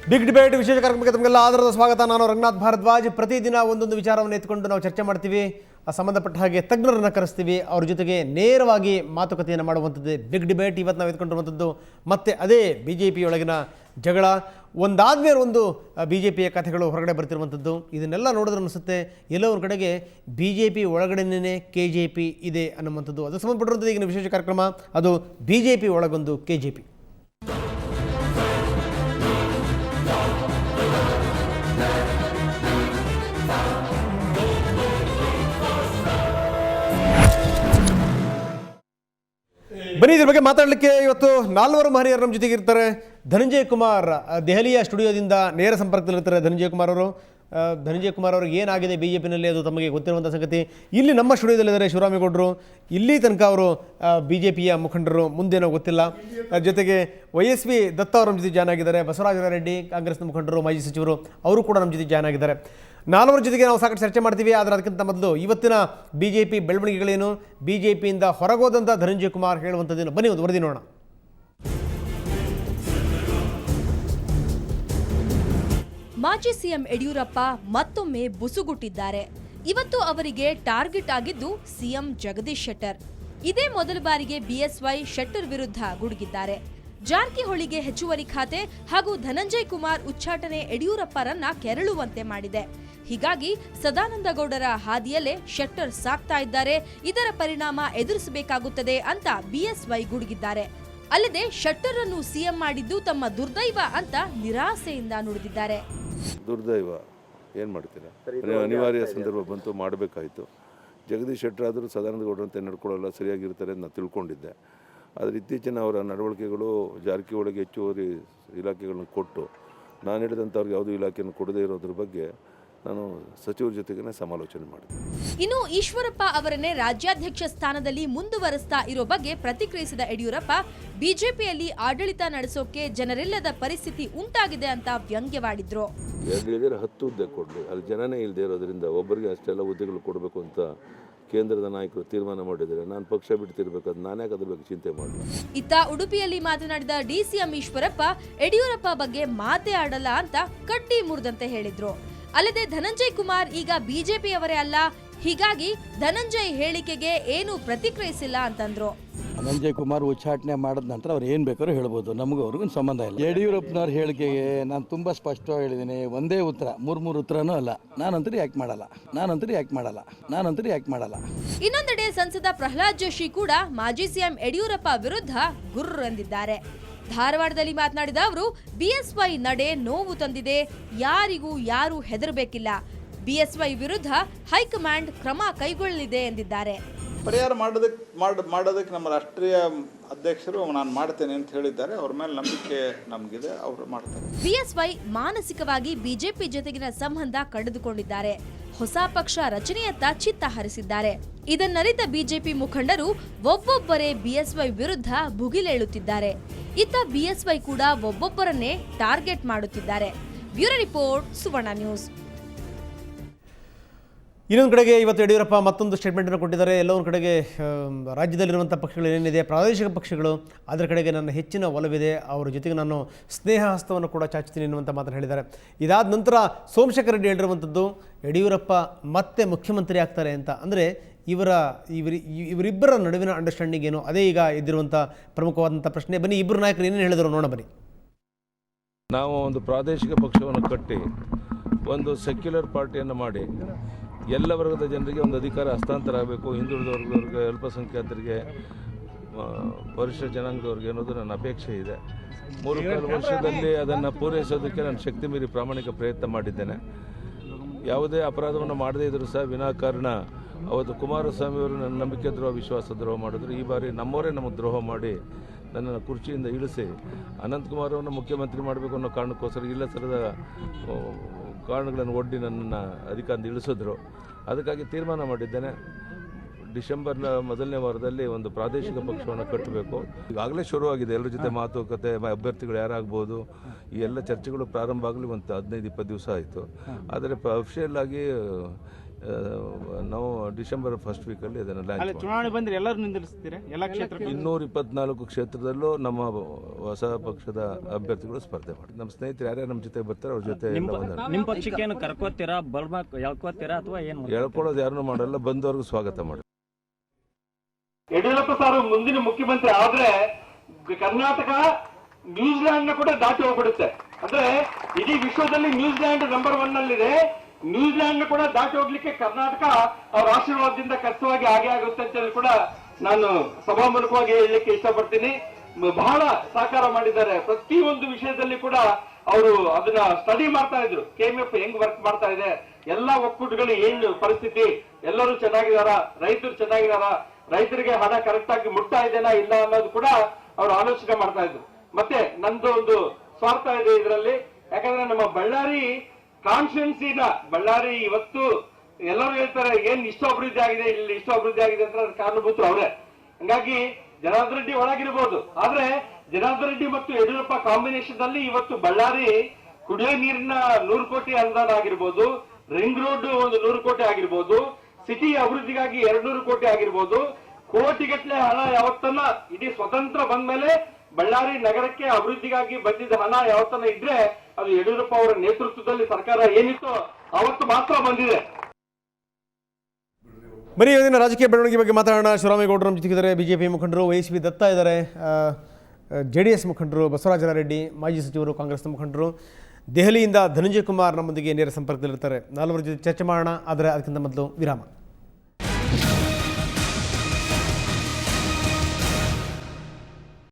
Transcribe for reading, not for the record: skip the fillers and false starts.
Big debate ವಿಶೇಷ ಕಾರ್ಯಕ್ರಮಕ್ಕೆ ತಮಗೆಲ್ಲ ಆಧಾರದ ಸ್ವಾಗತ. ನಾನು ರಂಗನಾಥ್ ಭಾರದ್ವಾಜ್. ಪ್ರತಿದಿನ ಒಂದೊಂದು ವಿಚಾರವನ್ನು ಎತ್ಕೊಂಡು ನಾವು ಚರ್ಚೆ ಮಾಡ್ತೀವಿ. ಸಂಬಂಧಪಟ್ಟ ಹಾಗೆ ತಜ್ಞರನ್ನು ಕರೆಸ್ತೀವಿ, ಅವ್ರ ಜೊತೆಗೆ ನೇರವಾಗಿ ಮಾತುಕತೆಯನ್ನು ಮಾಡುವಂಥದ್ದು ಬಿಗ್ ಡಿಬೇಟ್. ಇವತ್ತು ನಾವು ಎತ್ಕೊಂಡಿರುವಂಥದ್ದು ಮತ್ತೆ ಅದೇ ಬಿ ಜೆ ಪಿಯೊಳಗಿನ ಜಗಳ, ಒಂದಾದ್ಮೇಲೆ ಒಂದು ಬಿ ಜೆ ಪಿಯ ಕಥೆಗಳು ಹೊರಗಡೆ ಬರ್ತಿರುವಂಥದ್ದು. ಇದನ್ನೆಲ್ಲ ನೋಡಿದ್ರೆ ಅನಿಸುತ್ತೆ ಎಲ್ಲೋ ಒಂದು ಕಡೆಗೆ ಬಿ ಜೆ ಪಿ ಒಳಗಡೆನೇ ಕೆ ಜೆ ಪಿ ಇದೆ ಅನ್ನುವಂಥದ್ದು. ಅದಕ್ಕೆ ಸಂಬಂಧಪಟ್ಟಿರುವಂಥದ್ದು ಈಗಿನ ವಿಶೇಷ ಕಾರ್ಯಕ್ರಮ, ಅದು ಬಿ ಜೆ ಪಿ ಒಳಗೊಂದು ಕೆ ಜೆ ಪಿ. ಬನ್ನಿ, ಇದ್ರ ಬಗ್ಗೆ ಮಾತಾಡಲಿಕ್ಕೆ ಇವತ್ತು ನಾಲ್ವರು ಮಹನೀಯರು ನಮ್ಮ ಜೊತೆಗೆ ಇರ್ತಾರೆ. ಧನಂಜಯ್ ಕುಮಾರ್ ದೆಹಲಿಯ ಸ್ಟುಡಿಯೋದಿಂದ ನೇರ ಸಂಪರ್ಕದಲ್ಲಿರ್ತಾರೆ. ಧನಂಜಯ್ ಕುಮಾರ್ ಅವ್ರಿಗೆ ಏನಾಗಿದೆ ಬಿ ಜೆ ಪಿನಲ್ಲಿ ಅದು ತಮಗೆ ಗೊತ್ತಿರುವಂಥ ಸಂಗತಿ. ಇಲ್ಲಿ ನಮ್ಮ ಸ್ಟುಡಿಯೋದಲ್ಲಿದ್ದಾರೆ ಶಿವರಾಮೇಗೌಡರು. ಇಲ್ಲಿ ತನಕ ಅವರು ಬಿ ಜೆ ಪಿಯ ಮುಖಂಡರು, ಮುಂದೇನೋ ಗೊತ್ತಿಲ್ಲ. ಜೊತೆಗೆ YSV ದತ್ತ ಅವರು ನಮ್ಮ ಜೊತೆ ಜಾಯ್ನ್ ಆಗಿದ್ದಾರೆ. ಬಸವರಾಜ ರೆಡ್ಡಿ ಕಾಂಗ್ರೆಸ್ನ ಮುಖಂಡರು, ಮಾಜಿ ಸಚಿವರು, ಅವರು ಕೂಡ ನಮ್ಮ ಜೊತೆ ಜಾಯ್ನ್ ಆಗಿದ್ದಾರೆ. ನಾಲ್ವರ ಜೊತೆಗೆ ನಾವು ಸಾಕಷ್ಟು ಚರ್ಚೆ ಮಾಡ್ತೀವಿ. ಆದರೆ ಅದಕ್ಕಿಂತ ಮೊದಲು ಇವತ್ತಿನ ಬಿ ಜೆ ಪಿ ಬೆಳವಣಿಗೆಗಳೇನು, ಬಿ ಜೆ ಪಿಯಿಂದ ಹೊರಗೋದಂಥ ಧನಂಜಯ್ ಕುಮಾರ್ ಹೇಳುವಂಥದ್ದೇನು, ಬನ್ನಿ ಒಂದು ವರದಿ ನೋಡೋಣ. ಮಾಜಿ ಸಿಎಂ ಯಡಿಯೂರಪ್ಪ ಮತ್ತೊಮ್ಮೆ ಬುಸುಗುಟ್ಟಿದ್ದಾರೆ. ಇವತ್ತು ಅವರಿಗೆ ಟಾರ್ಗೆಟ್ ಆಗಿದ್ದು ಸಿಎಂ ಜಗದೀಶ್ ಶೆಟ್ಟರ್. ಇದೇ ಮೊದಲ ಬಾರಿಗೆ ಬಿಎಸ್ವೈ ಶೆಟ್ಟರ್ ವಿರುದ್ಧ ಗುಡುಗಿದ್ದಾರೆ. ಜಾರಕಿಹೊಳಿಗೆ ಹೆಚ್ಚುವರಿ ಖಾತೆ ಹಾಗೂ ಧನಂಜಯ್ ಕುಮಾರ್ ಉಚ್ಚಾಟನೆ ಯಡಿಯೂರಪ್ಪರನ್ನ ಕೆರಳುವಂತೆ ಮಾಡಿದೆ. ಹೀಗಾಗಿ ಸದಾನಂದ ಗೌಡರ ಹಾದಿಯಲ್ಲೇ ಶೆಟ್ಟರ್ ಸಾಕ್ತಾ ಇದ್ದಾರೆ. ಇದರ ಪರಿಣಾಮ ಎದುರಿಸಬೇಕಾಗುತ್ತದೆ ಅಂತ ಬಿಎಸ್ವೈ ಗುಡುಗಿದ್ದಾರೆ. ಅಲ್ಲದೆ ಶೆಟ್ಟರ್ ಅನ್ನು ಸಿಎಂ ಮಾಡಿದ್ದು ತಮ್ಮ ದುರ್ದೈವ ಅಂತ ನಿರಾಸೆಯಿಂದ ನುಡಿದಿದ್ದಾರೆ. ದುರ್ದೈವ ಏನು ಮಾಡ್ತೀರಾ, ಅನಿವಾರ್ಯ ಸಂದರ್ಭ ಬಂತು, ಮಾಡಬೇಕಾಯಿತು. ಜಗದೀಶ್ ಶೆಟ್ಟರ್ ಆದರೂ ಸದಾನಂದ ಗೌಡರಂತೆ ನಡ್ಕೊಳ್ಳಲ್ಲ, ಸರಿಯಾಗಿರ್ತಾರೆ ಅಂತ ನಾನು ತಿಳ್ಕೊಂಡಿದ್ದೆ. ಆದರೆ ಇತ್ತೀಚಿನ ಅವರ ನಡವಳಿಕೆಗಳು ಜಾರಕಿಹೊಳಿಗೆ ಹೆಚ್ಚುವರಿ ಇಲಾಖೆಗಳನ್ನು ಕೊಟ್ಟು ನಾನು ಹೇಳಿದಂಥವ್ರಿಗೆ ಯಾವುದೂ ಇಲಾಖೆಯನ್ನು ಕೊಡದೇ ಇರೋದ್ರ ಬಗ್ಗೆ ನಾನು ಸಚಿವರ ಜೊತೆಗೇ ಸಮಾಲೋಚನೆ ಮಾಡಿದೆ. ಇನ್ನು ಈಶ್ವರಪ್ಪ ಅವರನ್ನೇ ರಾಜ್ಯಾಧ್ಯಕ್ಷ ಸ್ಥಾನದಲ್ಲಿ ಮುಂದುವರೆಸ್ತಾ ಇರೋ ಬಗ್ಗೆ ಪ್ರತಿಕ್ರಿಯಿಸಿದ ಯಡಿಯೂರಪ್ಪ, ಬಿಜೆಪಿಯಲ್ಲಿ ಆಡಳಿತ ನಡೆಸೋಕೆ ಜನರಿಲ್ಲದ ಪರಿಸ್ಥಿತಿ ಉಂಟಾಗಿದೆ ಅಂತ ವ್ಯಂಗ್ಯವಾಡಿದ್ರು. 10 ಹುದ್ದೆ ಕೊಡಲಿ, ಅಲ್ಲಿ ಜನನೇ ಇಲ್ಲದೆ ಇರೋದ್ರಿಂದ ಒಬ್ಬರಿಗೆ ಅಷ್ಟೆಲ್ಲ ಹುದ್ದೆಗಳು ಕೊಡಬೇಕು ಅಂತ ಕೇಂದ್ರದ ನಾಯಕರು ತೀರ್ಮಾನ ಮಾಡಿದರೆ ನಾನು ಪಕ್ಷ ಬಿಡ್ತಿರ್ಬೇಕು, ಅದು ನಾನೇ ಅದ್ರ ಬಗ್ಗೆ ಚಿಂತೆ ಮಾಡಲ್ಲ. ಇತ್ತ ಉಡುಪಿಯಲ್ಲಿ ಮಾತನಾಡಿದ ಡಿಸಿಎಂ ಈಶ್ವರಪ್ಪ, ಯಡಿಯೂರಪ್ಪ ಬಗ್ಗೆ ಮಾತೇ ಆಡಲ್ಲ ಅಂತ ಕಡ್ಡಿ ಮುರಿದಂತೆ ಹೇಳಿದ್ರು. ಅಲ್ಲದೆ ಧನಂಜಯ್ ಕುಮಾರ್ ಈಗ ಬಿಜೆಪಿಯವರೇ ಅಲ್ಲ, ಹೀಗಾಗಿ ಧನಂಜಯ್ ಹೇಳಿಕೆಗೆ ಏನು ಪ್ರತಿಕ್ರಿಯಿಸಿಲ್ಲ ಅಂತಂದ್ರು. ಧನಂಜಯ್ ಕುಮಾರ್ ಉಚ್ಚಾಟನೆ ಮಾಡಿದ ನಂತರ ಅವ್ರು ಏನು ಬೇಕಾದ್ರೂ ಹೇಳ್ಬೋದು, ನಮಗೂ ಅವ್ರಿಗೂ ಸಂಬಂಧ ಇಲ್ಲ. ಯಡಿಯೂರಪ್ಪನವ್ರ ಹೇಳಿಕೆಗೆ ನಾನು ತುಂಬ ಸ್ಪಷ್ಟವಾಗಿ ಹೇಳಿದ್ದೀನಿ, ಒಂದೇ ಉತ್ತರ, ಮೂರು ಉತ್ತರನೂ ಅಲ್ಲ. ನಾನಂತೂ ಯಾಕೆ ಮಾಡಲ್ಲ. ಇನ್ನೊಂದೆಡೆ ಸಂಸದ ಪ್ರಹ್ಲಾದ್ ಜೋಶಿ ಕೂಡ ಮಾಜಿ ಸಿಎಂ ಯಡಿಯೂರಪ್ಪ ವಿರುದ್ಧ ಗುರ್ರ್ ಎಂದಿದ್ದಾರೆ. ಧಾರವಾಡದಲ್ಲಿ ಮಾತನಾಡಿದ ಅವರು, ಬಿಎಸ್ವೈ ನಡೆ ನೋವು ತಂದಿದೆ, ಯಾರು ಹೆದರಬೇಕಿಲ್ಲ. ಬಿಎಸ್ವೈ ವಿರುದ್ಧ ಹೈಕಮಾಂಡ್ ಕ್ರಮ ಕೈಗೊಳ್ಳಲಿದೆ ಎಂದಿದ್ದಾರೆ. ಪರಿಹಾರ ಮಾಡೋದಕ್ಕೆ ನಮ್ಮ ರಾಷ್ಟ್ರೀಯ ಅಧ್ಯಕ್ಷರು ನಾನು ಮಾಡ್ತೇನೆ ಅಂತ ಹೇಳಿದ್ದಾರೆ. ಅವ್ರ ಮೇಲೆ ನಂಬಿಕೆ ನಮಗಿದೆ, ಅವರು ಮಾಡ್ತಾರೆ. ಬಿಎಸ್ವೈ ಮಾನಸಿಕವಾಗಿ ಬಿಜೆಪಿ ಜೊತೆಗಿನ ಸಂಬಂಧ ಕಡಿದುಕೊಂಡಿದ್ದಾರೆ. ಹೊಸ ಪಕ್ಷ ರಚನೆಯತ್ತ ಚಿತ್ತ ಹರಿಸಿದ್ದಾರೆ. ಇದನ್ನರಿತ ಬಿಜೆಪಿ ಮುಖಂಡರು ಒಬ್ಬೊಬ್ಬರೇ ಬಿಎಸ್ವೈ ವಿರುದ್ಧ ಭುಗಿಲೇಳುತ್ತಿದ್ದಾರೆ. ಇತ್ತ ಬಿಎಸ್ವೈ ಕೂಡ ಒಬ್ಬೊಬ್ಬರನ್ನೇ ಟಾರ್ಗೆಟ್ ಮಾಡುತ್ತಿದ್ದಾರೆ. ಬ್ಯೂರೋ ರಿಪೋರ್ಟ್, ಸುವರ್ಣ ನ್ಯೂಸ್. ಇನ್ನೊಂದು ಕಡೆಗೆ ಇವತ್ತು ಯಡಿಯೂರಪ್ಪ ಮತ್ತೊಂದು ಸ್ಟೇಟ್ಮೆಂಟನ್ನು ಕೊಟ್ಟಿದ್ದಾರೆ. ಎಲ್ಲೊಂದು ಕಡೆಗೆ ರಾಜ್ಯದಲ್ಲಿರುವಂಥ ಪಕ್ಷಗಳು ಏನೇನಿದೆ, ಪ್ರಾದೇಶಿಕ ಪಕ್ಷಗಳು, ಅದರ ಕಡೆಗೆ ನನ್ನ ಹೆಚ್ಚಿನ ಒಲವಿದೆ, ಅವರ ಜೊತೆಗೆ ನಾನು ಸ್ನೇಹ ಹಸ್ತವನ್ನು ಕೂಡ ಚಾಚ್ತೀನಿ ಎನ್ನುವಂಥ ಮಾತನ್ನು ಹೇಳಿದ್ದಾರೆ. ಇದಾದ ನಂತರ ಸೋಮಶೇಖರ್ ರೆಡ್ಡಿ ಹೇಳಿರುವಂಥದ್ದು, ಯಡಿಯೂರಪ್ಪ ಮತ್ತೆ ಮುಖ್ಯಮಂತ್ರಿ ಆಗ್ತಾರೆ ಅಂತ. ಅಂದರೆ ಇವರಿಬ್ಬರ ನಡುವಿನ ಅಂಡರ್ಸ್ಟ್ಯಾಂಡಿಂಗ್ ಏನು, ಅದೇ ಈಗ ಇದ್ದಿರುವಂಥ ಪ್ರಮುಖವಾದಂಥ ಪ್ರಶ್ನೆ. ಬನ್ನಿ, ಇಬ್ಬರು ನಾಯಕರು ಏನೇನು ಹೇಳಿದ್ರು ನೋಡ ಬನ್ನಿ. ನಾವು ಒಂದು ಪ್ರಾದೇಶಿಕ ಪಕ್ಷವನ್ನು ಕಟ್ಟಿ ಒಂದು ಸೆಕ್ಯುಲರ್ ಪಾರ್ಟಿಯನ್ನು ಮಾಡಿ ಎಲ್ಲ ವರ್ಗದ ಜನರಿಗೆ ಒಂದು ಅಧಿಕಾರ ಹಸ್ತಾಂತರ ಆಗಬೇಕು, ಹಿಂದುಳಿದ ವರ್ಗದವ್ರಿಗೆ, ಅಲ್ಪಸಂಖ್ಯಾತರಿಗೆ, ಪರಿಶಿಷ್ಟ ಜನಾಂಗದವ್ರಿಗೆ ಅನ್ನೋದು ನನ್ನ ಅಪೇಕ್ಷೆ ಇದೆ. 3-4 ವರ್ಷದಲ್ಲಿ ಅದನ್ನು ಪೂರೈಸೋದಕ್ಕೆ ನಾನು ಶಕ್ತಿ ಮೀರಿ ಪ್ರಾಮಾಣಿಕ ಪ್ರಯತ್ನ ಮಾಡಿದ್ದೇನೆ. ಯಾವುದೇ ಅಪರಾಧವನ್ನು ಮಾಡದೇ ಇದ್ದರೂ ಸಹ ವಿನಾಕಾರಣ ಅವತ್ತು ಕುಮಾರಸ್ವಾಮಿಯವರು ನನ್ನ ನಂಬಿಕೆ ದ್ರೋಹ, ವಿಶ್ವಾಸ ದ್ರೋಹ ಮಾಡಿದ್ರು. ಈ ಬಾರಿ ನಮ್ಮವರೇ ನಮಗೆ ದ್ರೋಹ ಮಾಡಿ ನನ್ನನ್ನು ಕುರ್ಚಿಯಿಂದ ಇಳಿಸಿ ಅನಂತಕುಮಾರ್ ಅವರನ್ನು ಮುಖ್ಯಮಂತ್ರಿ ಮಾಡಬೇಕು ಅನ್ನೋ ಕಾರಣಕ್ಕೋಸ್ಕರ ಇಲ್ಲ ಸರದ ಕಾರಣಗಳನ್ನು ಒಡ್ಡಿ ನನ್ನನ್ನು ಅಧಿಕಾರದಿಂದ ಇಳಿಸಿದ್ರು. ಅದಕ್ಕಾಗಿ ತೀರ್ಮಾನ ಮಾಡಿದ್ದೇನೆ, ಡಿಸೆಂಬರ್ನ ಮೊದಲನೇ ವಾರದಲ್ಲಿ ಒಂದು ಪ್ರಾದೇಶಿಕ ಪಕ್ಷವನ್ನು ಕಟ್ಟಬೇಕು. ಈಗಾಗಲೇ ಶುರುವಾಗಿದೆ, ಎಲ್ಲರ ಜೊತೆ ಮಾತುಕತೆ, ಅಭ್ಯರ್ಥಿಗಳು ಯಾರಾಗ್ಬೋದು, ಈ ಎಲ್ಲ ಚರ್ಚೆಗಳು ಪ್ರಾರಂಭ ಆಗಲಿ ಒಂದು 15-20 ದಿವಸ ಆಯಿತು. ಆದರೆ ಅಫಿಷಿಯಲ್ ಆಗಿ ನಾವು ಡಿಸೆಂಬರ್ ಫಸ್ಟ್ ವೀಕಲ್ಲಿ ಅದನ್ನು ಲಾಂಚ್ ಚುನಾವಣೆ ಬಂದರೆ ಎಲ್ಲರೂ ನಿಂದಿರಿಸ್ತೀರಾ ಎಲ್ಲ ಕ್ಷೇತ್ರ 224 ಕ್ಷೇತ್ರದಲ್ಲೂ ನಮ್ಮ ಹೊಸ ಪಕ್ಷದ ಅಭ್ಯರ್ಥಿಗಳು ಸ್ಪರ್ಧೆ ಮಾಡಿ ನಮ್ಮ ಸ್ನೇಹಿತರು ಯಾರ್ಯಾರು ನಮ್ಮ ಜೊತೆ ಬರ್ತಾರೆ ಅವ್ರ ಜೊತೆ ನಿಮ್ಮ ಪಕ್ಷಕ್ಕೆ ಏನು ಕರ್ಕೋತೀರಾ ಎಳ್ಕೋತೀರಾ ಅಥವಾ ಏನು ಹೇಳ್ಕೊಳ್ಳೋದು ಯಾರನ್ನೂ ಮಾಡಲ್ಲ, ಬಂದವ್ರಿಗೂ ಸ್ವಾಗತ ಮಾಡಿ. ಯಡಿಯೂರಪ್ಪ ಸಾರು ಮುಂದಿನ ಮುಖ್ಯಮಂತ್ರಿ ಆದ್ರೆ ಕರ್ನಾಟಕ ನ್ಯೂಜಿಲ್ಯಾಂಡ್ ನ ಕೂಡ ದಾಟಿ ಹೋಗ್ಬಿಡುತ್ತೆ. ಅಂದ್ರೆ ಇಡೀ ವಿಶ್ವದಲ್ಲಿ ನ್ಯೂಜಿಲ್ಯಾಂಡ್ ನಂಬರ್ 1 ನಲ್ಲಿದೆ. ನ್ಯೂಜಿಲ್ಯಾಂಡ್ ಕೂಡ ದಾಟಿ ಹೋಗ್ಲಿಕ್ಕೆ ಕರ್ನಾಟಕ ಅವರ ಆಶೀರ್ವಾದದಿಂದ ಖಚಿತವಾಗಿ ಹಾಗೆ ಆಗುತ್ತೆ ಅಂತ ಹೇಳಿ ಕೂಡ ನಾನು ಸಭಾಮೂಲಕವಾಗಿ ಹೇಳಲಿಕ್ಕೆ ಇಷ್ಟಪಡ್ತೀನಿ. ಬಹಳ ಸಹಕಾರ ಮಾಡಿದ್ದಾರೆ. ಪ್ರತಿಯೊಂದು ವಿಷಯದಲ್ಲಿ ಕೂಡ ಅವರು ಅದನ್ನ ಸ್ಟಡಿ ಮಾಡ್ತಾ ಇದ್ರು. KMF ಹೆಂಗ್ ವರ್ಕ್ ಮಾಡ್ತಾ ಇದೆ, ಎಲ್ಲಾ ಒಕ್ಕೂಟಗಳು ಏನು ಪರಿಸ್ಥಿತಿ, ಎಲ್ಲರೂ ಚೆನ್ನಾಗಿದಾರ, ರೈತರು ಚೆನ್ನಾಗಿದಾರ, ರೈತರಿಗೆ ಹಣ ಕರೆಕ್ಟ್ ಆಗಿ ಮುಟ್ತಾ ಇದೆನಾ ಇಲ್ಲ ಅನ್ನೋದು ಕೂಡ ಅವರು ಆಲೋಚನೆ ಮಾಡ್ತಾ ಇದ್ರು. ಮತ್ತೆ ನಂದು ಒಂದು ಸ್ವಾರ್ಥ ಇದೆ ಇದರಲ್ಲಿ. ಯಾಕಂದ್ರೆ ನಮ್ಮ ಬಳ್ಳಾರಿ ಕಾನ್ಸ್ಟಿಟ್ಯೂನ್ಸಿನ ಬಳ್ಳಾರಿ ಇವತ್ತು ಎಲ್ಲರೂ ಹೇಳ್ತಾರೆ ಏನ್ ಇಷ್ಟು ಅಭಿವೃದ್ಧಿ ಆಗಿದೆ, ಇಲ್ಲಿ ಇಷ್ಟು ಅಭಿವೃದ್ಧಿ ಆಗಿದೆ ಅಂತ ಕಾರಣಭೂತರು ಅವರೇ. ಹಂಗಾಗಿ ಜನಾರ್ದನ್ ರೆಡ್ಡಿ ಒಳಗಿರ್ಬೋದು, ಆದ್ರೆ ಜನಾರ್ದನ್ ರೆಡ್ಡಿ ಮತ್ತು ಯಡಿಯೂರಪ್ಪ ಕಾಂಬಿನೇಷನ್ ಅಲ್ಲಿ ಇವತ್ತು ಬಳ್ಳಾರಿ ಕುಡಿಯೋ ನೀರಿನ 100 ಕೋಟಿ ಅನುದಾನ ಆಗಿರ್ಬೋದು, ರಿಂಗ್ ರೋಡ್ ಒಂದು 100 ಕೋಟಿ ಆಗಿರ್ಬೋದು, ಸಿಟಿ ಅಭಿವೃದ್ಧಿಗಾಗಿ 200 ಕೋಟಿ ಆಗಿರ್ಬೋದು, ಕೋಟಿಗಟ್ಟಲೆ ಹಣ ಯಾವತ್ತನ್ನ ಇಡೀ ಸ್ವತಂತ್ರ ಬಂದ ಮೇಲೆ ಬಳ್ಳಾರಿ ನಗರಕ್ಕೆ ಅಭಿವೃದ್ಧಿಗಾಗಿ ಬಂದಿದ್ದ ಹಣ ಯಾವತ್ತನ್ನ ಇದ್ರೆ ಅದು ಯಡಿಯೂರಪ್ಪ ಅವರ ನೇತೃತ್ವದಲ್ಲಿ ಸರ್ಕಾರ ಏನಿತ್ತು ಅವತ್ತು ಮಾತ್ರ ಬಂದಿದೆ. ಬರೀ ಇವತ್ತಿನ ರಾಜಕೀಯ ಬೆಳವಣಿಗೆ ಬಗ್ಗೆ ಮಾತಾಡೋಣ. ಶಿವರಾಮೇಗೌಡರು ನಮ್ಮ ಜೊತೆಗಿದ್ದಾರೆ, ಬಿಜೆಪಿ ಮುಖಂಡರು, YSP ದತ್ತ ಇದ್ದಾರೆ, JDS ಮುಖಂಡರು, ಬಸವರಾಜ ರೆಡ್ಡಿ ಮಾಜಿ ಸಚಿವರು, ಕಾಂಗ್ರೆಸ್ನ ಮುಖಂಡರು, ದೆಹಲಿಯಿಂದ ಧನಂಜಯ ಕುಮಾರ್ ನಮ್ಮೊಂದಿಗೆ ನೇರ ಸಂಪರ್ಕದಲ್ಲಿರ್ತಾರೆ. ನಾಲ್ವರ ಜೊತೆ ಚರ್ಚೆ ಮಾಡೋಣ, ಆದರೆ ಅದಕ್ಕಿಂತ ಮೊದಲು ವಿರಾಮ.